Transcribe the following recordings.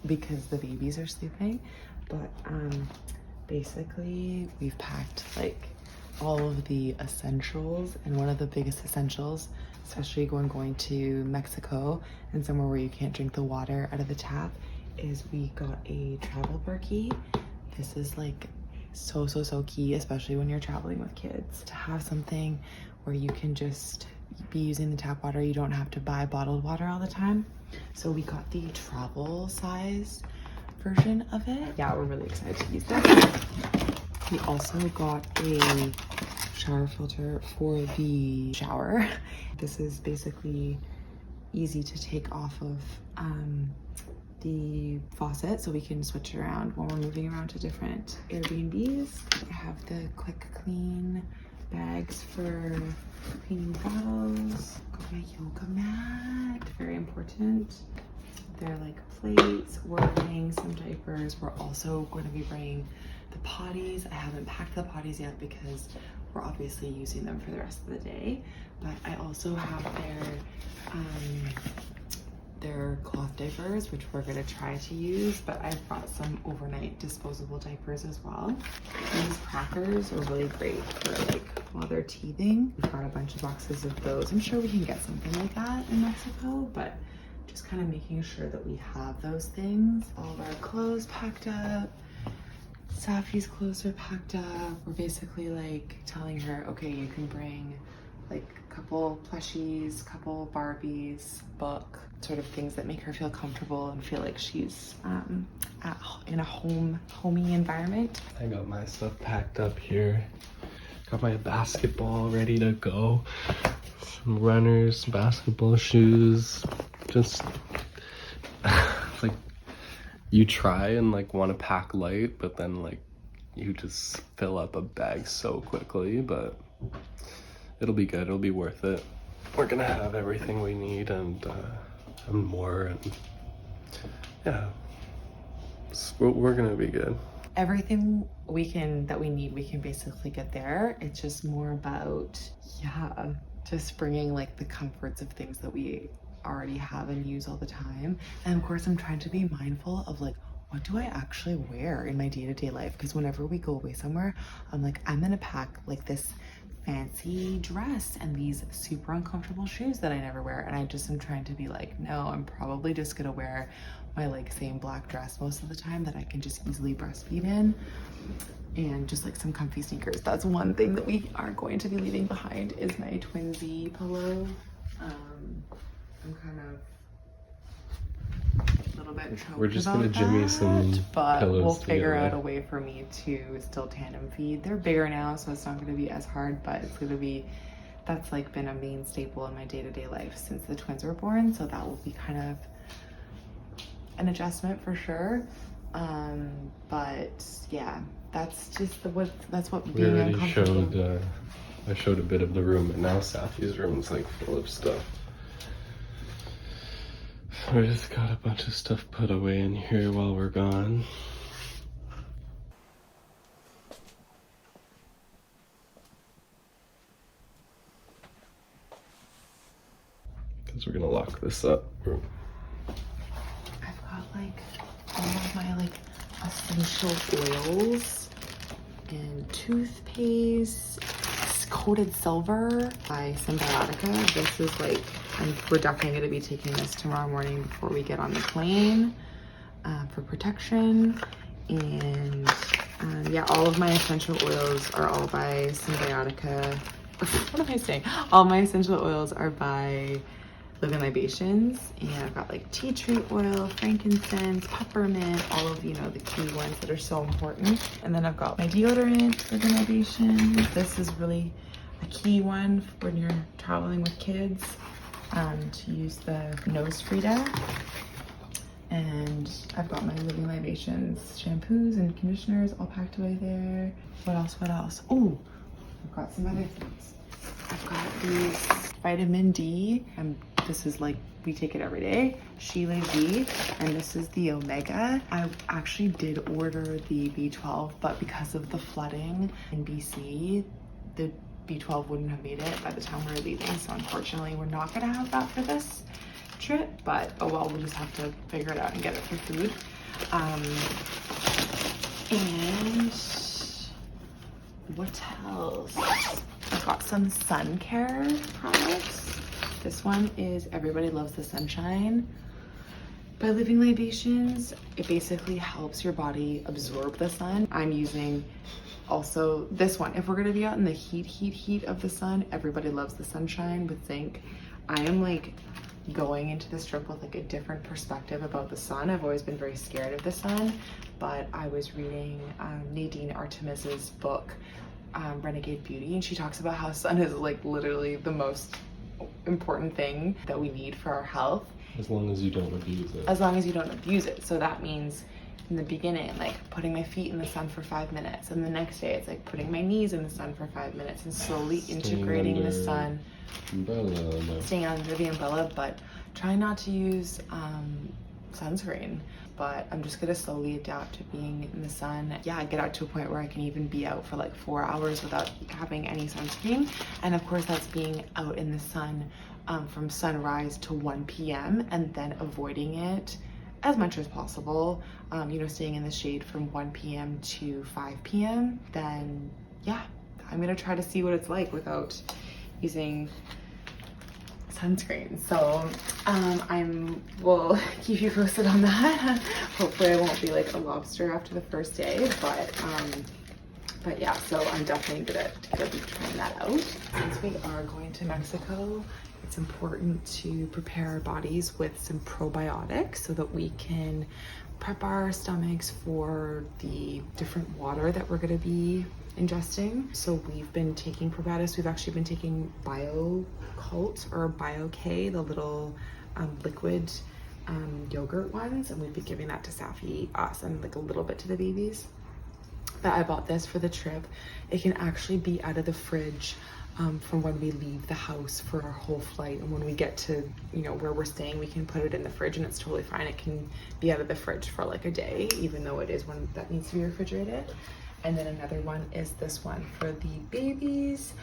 because the babies are sleeping. But basically we've packed like all of the essentials, and one of the biggest essentials, especially going to Mexico and somewhere where you can't drink the water out of the tap, is we got a travel Berkey. This is like so key, especially when you're traveling with kids, to have something where you can just be using the tap water. You don't have to buy bottled water all the time. So we got the travel size version of it. Yeah, we're really excited to use that. We also got a shower filter for the shower. This is basically easy to take off of the faucet, so we can switch it around when we're moving around to different Airbnbs. I have the quick clean bags for cleaning bottles. Got my yoga mat, very important. They're like plates. We're bringing some diapers. We're also going to be bringing the potties. I haven't packed the potties yet because we're obviously using them for the rest of the day, but I also have their cloth diapers, which we're gonna try to use, but I've brought some overnight disposable diapers as well. These crackers are really great for like while they're teething. We've got a bunch of boxes of those. I'm sure we can get something like that in Mexico, but just kind of making sure that we have those things. All of our clothes packed up. Safi's clothes are packed up. We're basically like telling her, okay, you can bring like a couple plushies, couple Barbies, book, sort of things that make her feel comfortable and feel like she's in a homey environment. I got my stuff packed up here. Got my basketball ready to go. Some runners, basketball shoes. Just like you try and like want to pack light, but then like you just fill up a bag so quickly, but it'll be good. It'll be worth it. We're gonna have everything we need and more, and yeah, we're gonna be good. Everything that we need, we can basically get there. It's just more about, yeah, just bringing like the comforts of things that we already have and use all the time. And of course, I'm trying to be mindful of like, what do I actually wear in my day-to-day life? Because whenever we go away somewhere, I'm like, I'm gonna pack like this fancy dress and these super uncomfortable shoes that I never wear. And I just am trying to be like, no, I'm probably just gonna wear my like same black dress most of the time that I can just easily breastfeed in, and just like some comfy sneakers. That's one thing that we are going to be leaving behind, is my Twinsy pillow. I'm kind of a little bit choked. We're just gonna jimmy some but pillows we'll figure together. out a way for me to still tandem feed. They're bigger now, so it's not gonna be as hard, but it's gonna be, that's like been a main staple in my day-to-day life since the twins were born, so that will be kind of an adjustment for sure. But yeah, that's just that's what being uncomfortable. I showed a bit of the room, but now Safi's room is like full of stuff. We just got a bunch of stuff put away in here while we're gone. Because we're gonna lock this up. I've got like all of my like essential oils and toothpaste, coated silver by Symbiotica. This is like, we're definitely going to be taking this tomorrow morning before we get on the plane for protection. And yeah, all of my essential oils are all by Symbiotica. What am I saying? All my essential oils are by Living Libations, and I've got like tea tree oil, frankincense, peppermint, all of, you know, the key ones that are so important. And then I've got my deodorant, Living Libations. This is really a key one when you're traveling with kids, to use the nose Frida. And I've got my Living Libations shampoos and conditioners all packed away there. What else? Oh, I've got some other things. I've got these vitamin D, and this is like, we take it every day, Chile V, and this is the Omega. I actually did order the B12, but because of the flooding in BC, the B12 wouldn't have made it by the time we were leaving, so unfortunately we're not gonna have that for this trip, but oh well, we'll just have to figure it out and get it for food. And what else? I got some sun care products. This one is Everybody Loves the Sunshine by Living Libations. It basically helps your body absorb the sun. I'm using also this one. If we're gonna be out in the heat of the sun, Everybody Loves the Sunshine with zinc. I am like going into this trip with like a different perspective about the sun. I've always been very scared of the sun, but I was reading Nadine Artemis's book, Renegade Beauty, and she talks about how sun is like literally the most important thing that we need for our health. As long as you don't abuse it. As long as you don't abuse it. So that means in the beginning, like putting my feet in the sun for 5 minutes, and the next day it's like putting my knees in the sun for 5 minutes, and slowly integrating the sun. Umbrella. Staying under the umbrella, but trying not to use sunscreen. But I'm just gonna slowly adapt to being in the sun. Yeah, get out to a point where I can even be out for like 4 hours without having any sunscreen. And of course that's being out in the sun from sunrise to 1 p.m. and then avoiding it as much as possible. You know, staying in the shade from 1 p.m. to 5 p.m. Then yeah, I'm gonna try to see what it's like without using sunscreen. So will keep you posted on that. Hopefully I won't be like a lobster after the first day, but yeah, so I'm definitely gonna be trying that out. Since we are going to Mexico, it's important to prepare our bodies with some probiotics so that we can prep our stomachs for the different water that we're going to be ingesting. So we've been taking probiotics. We've actually been taking BioCult or BioK, the little liquid yogurt ones, and we've been giving that to Safi, us, and like a little bit to the babies. But I bought this for the trip. It can actually be out of the fridge from when we leave the house for our whole flight, and when we get to, you know, where we're staying, we can put it in the fridge and it's totally fine. It can be out of the fridge for like a day, even though it is one that needs to be refrigerated. And then another one is this one for the babies,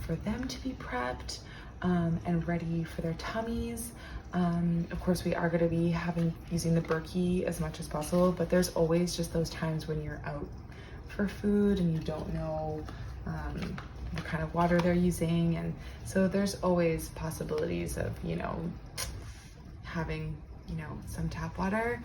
for them to be prepped and ready for their tummies. Of course, we are going to be using the Berkey as much as possible, but there's always just those times when you're out for food and you don't know what kind of water they're using, and so there's always possibilities of, you know, having, you know, some tap water,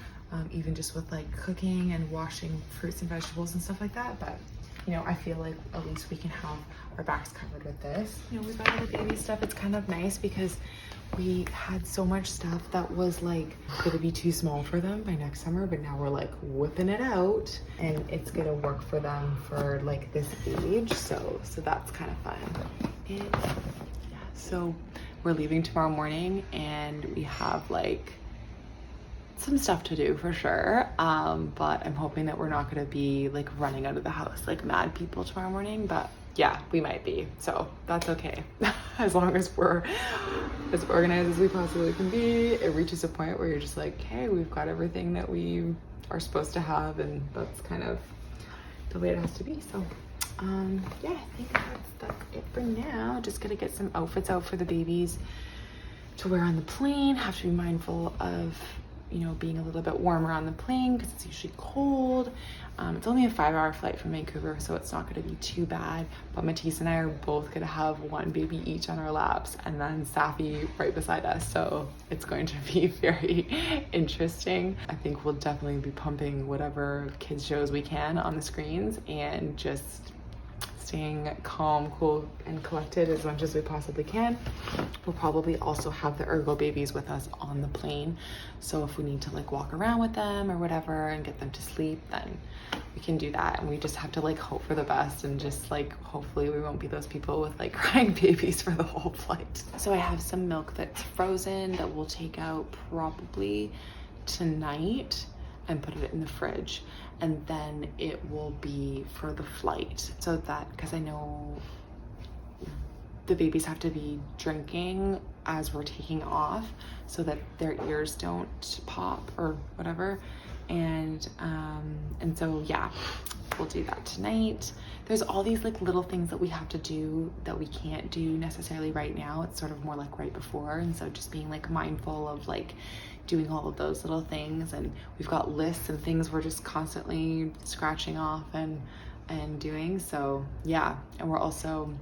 even just with like cooking and washing fruits and vegetables and stuff like that. But you know, I feel like at least we can have our backs covered with this. You know, we got all the baby stuff. It's kind of nice because we had so much stuff that was like gonna be too small for them by next summer, but now we're like whipping it out and it's gonna work for them for like this age. So that's kind of fun. And yeah, so we're leaving tomorrow morning and we have like some stuff to do for sure, but I'm hoping that we're not gonna be like running out of the house like mad people tomorrow morning, but yeah, we might be, so that's okay. As long as we're as organized as we possibly can be. It reaches a point where you're just like, hey, we've got everything that we are supposed to have, and that's kind of the way it has to be. So yeah, I think that's it for now. Just gonna get some outfits out for the babies to wear on the plane. Have to be mindful of, you know, being a little bit warmer on the plane because it's usually cold. It's only a 5-hour flight from Vancouver, so it's not going to be too bad. But Matisse and I are both going to have one baby each on our laps, and then Safi right beside us. So it's going to be very interesting. I think we'll definitely be pumping whatever kids shows we can on the screens and just staying calm, cool, and collected as much as we possibly can. We'll probably also have the Ergo babies with us on the plane. So if we need to like walk around with them or whatever and get them to sleep, then we can do that. And we just have to like hope for the best and just like, hopefully we won't be those people with like crying babies for the whole flight. So I have some milk that's frozen that we'll take out probably tonight and put it in the fridge, and then it will be for the flight, so that, because I know the babies have to be drinking as we're taking off so that their ears don't pop or whatever, and so yeah, we'll do that tonight. There's all these like little things that we have to do that we can't do necessarily right now. It's sort of more like right before. And so just being like mindful of like doing all of those little things. And we've got lists and things we're just constantly scratching off and doing. So yeah, and we're also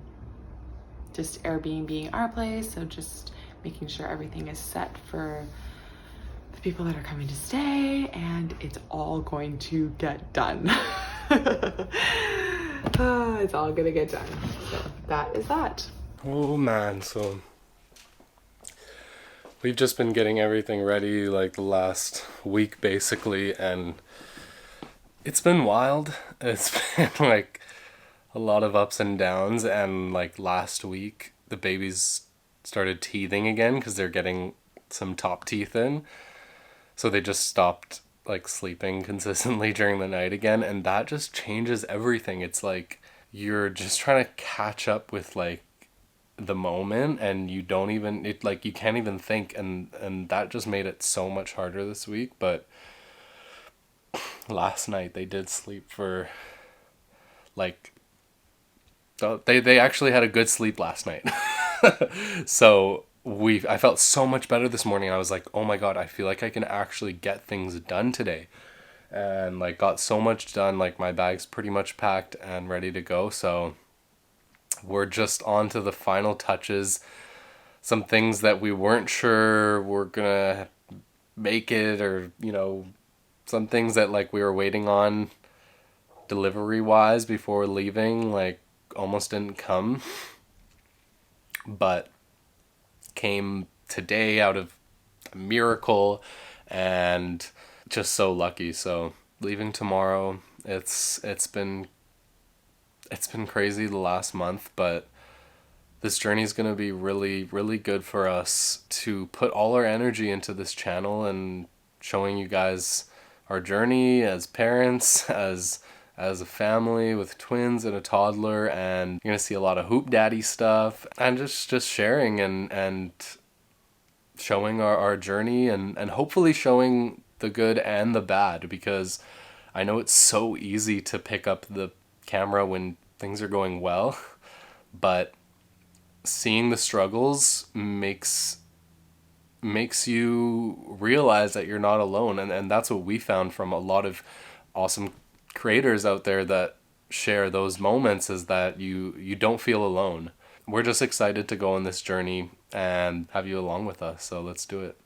just Airbnb our place. So just making sure everything is set for the people that are coming to stay, and it's all going to get done. It's all gonna get done. So that is that. Oh man, so we've just been getting everything ready like the last week basically, and it's been wild. It's been like a lot of ups and downs, and like last week the babies started teething again because they're getting some top teeth in. So they just stopped like sleeping consistently during the night again, and that just changes everything. It's like you're just trying to catch up with like the moment, and you don't even, it like you can't even think, and that just made it so much harder this week. But last night they did sleep for like they actually had a good sleep last night. So I felt so much better this morning. I was like, oh my God, I feel like I can actually get things done today. And like got so much done. Like my bag's pretty much packed and ready to go. So we're just on to the final touches. Some things that we weren't sure were gonna make it, or, you know, some things that like we were waiting on delivery wise before leaving, like almost didn't come. But came today out of a miracle, and just so lucky. So leaving tomorrow, it's been crazy the last month, but this journey is going to be really, really good for us to put all our energy into this channel and showing you guys our journey as parents, as a family with twins and a toddler. And you're going to see a lot of Hoop Daddy stuff, and just sharing and showing our journey, and hopefully showing the good and the bad, because I know it's so easy to pick up the camera when things are going well, but seeing the struggles makes you realize that you're not alone. And that's what we found from a lot of awesome creators out there that share those moments, is that you don't feel alone. We're just excited to go on this journey and have you along with us. So let's do it.